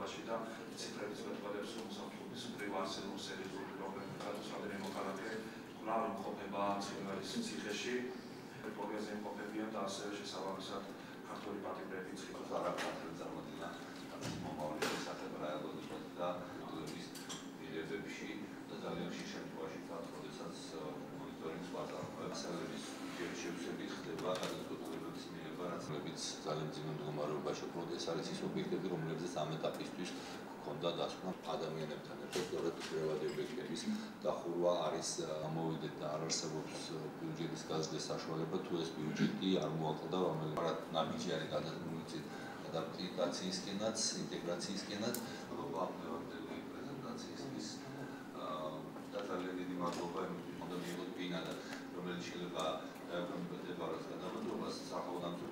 შემთხვევაში და ციფრების მეტყველებს სამშობლოს პრივატიზებული სერიოზული პრობლემები სადღაც მოქალაქე კვლავ იმყოფება ციხეში პრობლემაზე იმყოფებიან და ასევე შესაბამისად ქართული პატიმრები ციხეში არა ქართული წარმოდგენა მომავალი შესახებ რაოდენობის და კულტურის მიღებებში და ძალიან ხშირ შემთხვევაში როდესაც მონიტორინგს ვაზარებთ სერვერის შევსებით ხდება გადაწყვეტილებების მიღება რაც ძალიან ძიმე მდგომარეობაში უბრალოდ ეს არის ის ობიექტები რომლებზეც ამ ეტაპისთვის ჰქონდა დასკვნა ადამიანებთან ერთად სწორედ პრივატი ობიექტების დახურვა არის ამოვიდეთ და არ არსებობს ბიუჯეტის გაზრდის საშუალება თუ ეს ბიუჯეტი არ მოაკლდა რომელმარად ნაბიჯი არის გადადგმული ადაპტაციისკენაც ინტეგრაციისკენაც გლობალური პრეზენტაციისთვის და ძალიან დიდი მადლობა უნდა მიიღოთ ბინადა რომელიც შეიძლება დაეფორმება რაც გადამატებას სახელმწიფო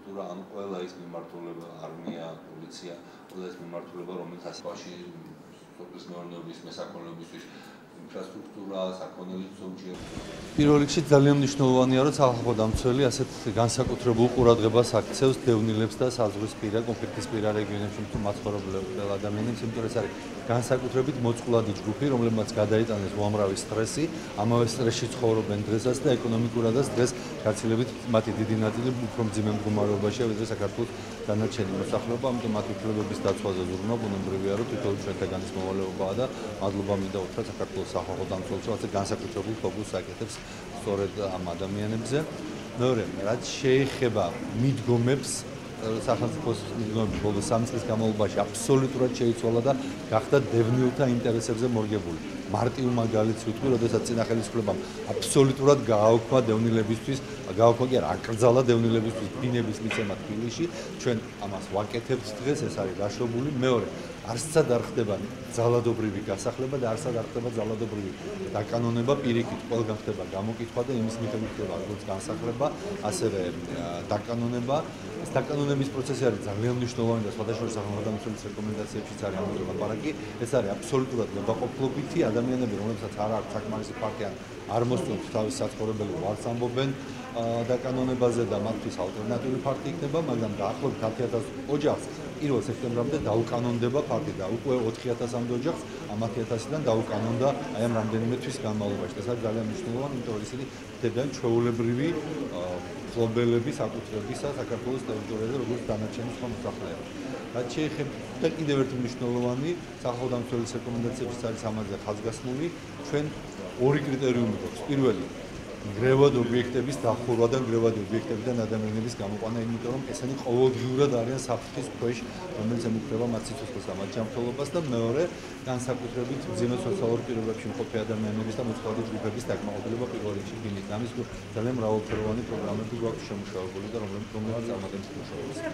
სტრუქტურა ან ყველა ის მიმართულება არმია პოლიცია ყველა ეს მიმართულება რომელიც ასობაში სოფლის მეურნეობის მესაქონლეობისთვის ინფრასტრუქტურა საქონელი ზოგჯერ პირველ რიგში ძალიან მნიშვნელოვანია რომ სახალხო დამცველი ასეთ განსაკუთრებულ ყურადღებას აქცევს დევნილებს და საზღვრისპირა კონფლიქტისპირა რეგიონებში თუ მაცხოვრებელ ადამიანებს იმიტომ რომ ეს არის განსაკუთრებით მოწყვლადი ჯგუფი რომლებმაც გადაიტანეს უამრავი სტრესი ამავე სტრესში ცხოვრობენ დღესაც და ეკონომიკურადაც დღეს გაცილებით მათი დიდი ნაწილი უფრო მძიმე მდგომარეობაშია ვიდრე საქართველოს დანარჩენი მოსახლეობა ამიტომ მათი უფლებების დაცვაზე ზრუნვა ბუნებრივია რომ თითოეულ ჩვენთაგანის მოვალეობაა და მადლობა მინდა უთხრა საქართველოს სახალხო დამცველს რომ განსაკუთრებულ ფოკუსს აკეთებს სწორედ ამ ადამიანებზე მეორე რაც შეეხება მიდგომებს სახელმწიფოს მიდგომები ბოლოს 3 წლის განმავლობაში აბსოლუტურად შეიცვალა და გახდა დევნილთა ინტერესებზე მორგებული. მარტივ მაგალითს ვიტყვი, როდესაც წინა ხელისუფლებამ აბსოლუტურად გააუქმა დევნილებისთვის, გააუქმა კი არა, აკრძალა დევნილებისთვის ბინების მიცემა თბილისში. ჩვენ ამას ვაკეთებთ დღეს, ეს არის გაშვებული. მეორე, არცად არ ხდება ძალადობრივი გასახლება და არცად არ ხდება ძალადობრივი დაკანონება პირიქით, ყველგან ხდება გამოკითხვა და იმის მიხედვით ხდება როგორც განსახლება, ასევე დაკანონება. ეს დაკანონების პროცესი არის ძალიან მნიშვნელოვანი და სხვადასხვა სახელმწიფო დამცველის რეკომენდაციებშიც არის ამაზე ლაპარაკი. ეს არის აბსოლუტურად ნებაყოფლობითი ადამიანები, რომლებსაც არ აქვს საკმარისი ფაქტი ან არ მოსწონთ თავის საცხოვრებელი ვარც ამბობენ დაკანონებაზე და მათთვის ალტერნატიული ფაქტი იქნება, მაგრამ დაახლოებით 10,000 ოჯახს 1 სექტემბრამდე დაუკანონდება ფაქტი და უკვე 4,000-მდე ოჯახს ამ 10,000-დან დაუკანონდა აი ამ რამდენიმე თვის განმავლობაში. ეს არის ძალიან მნიშვნელოვანი, იმიტომ რომ ისინი ხდებიან ჩვეულებრივი ფლობელები საკუთრებისა საქართველოს ტერიტორიაზე როგორც დანარჩენი სხვა მოსახლეობა. რაც შეეხება კიდევ ერთი მნიშვნელოვანი სახალხო დამცველის რეკომენდაციებიც არის ამაზე ხაზგასმული. ჩვენ ორი კრიტერიუმი გვაქვს. პირველი გრევად ობიექტების დახურვა და გრევად ობიექტებიდან ადამიანების გამოყვანა, იმიტომ რომ ესენი ყოველდღიურად არიან საფრთხის ქვეშ, რომელიც ემუქრება მათ სიცოცხლეს და მათ ჯანმრთელობას და მეორე განსაკუთრებით მძიმე სოციალურ პირობებში მყოფი ადამიანების და მოწყვლადი ჯგუფების დაკმაყოფილება პირველ რიგში ბინით. ამის ძალიან მრავალფეროვანი პროგრამები გვაქვს შემუშავებული და რომლებიც წარმატებით მუშაობს.